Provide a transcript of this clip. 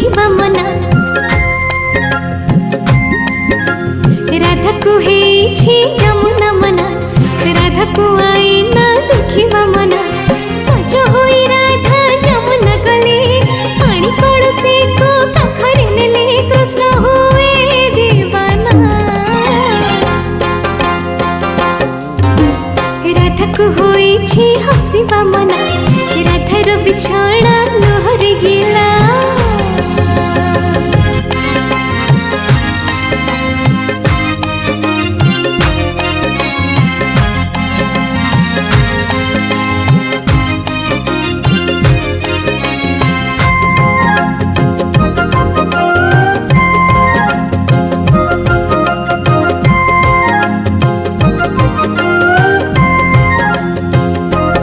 देखिबा मना राधा को हेछि जमुना मना राधा को आईना देखिबा मना सज होई राधा जमुना गले पानी कड़से को काखरे नेले कृष्ण हुए दीवाना राधा को होइछि हसिबा मना राधार बिछाणा लोहरे गिला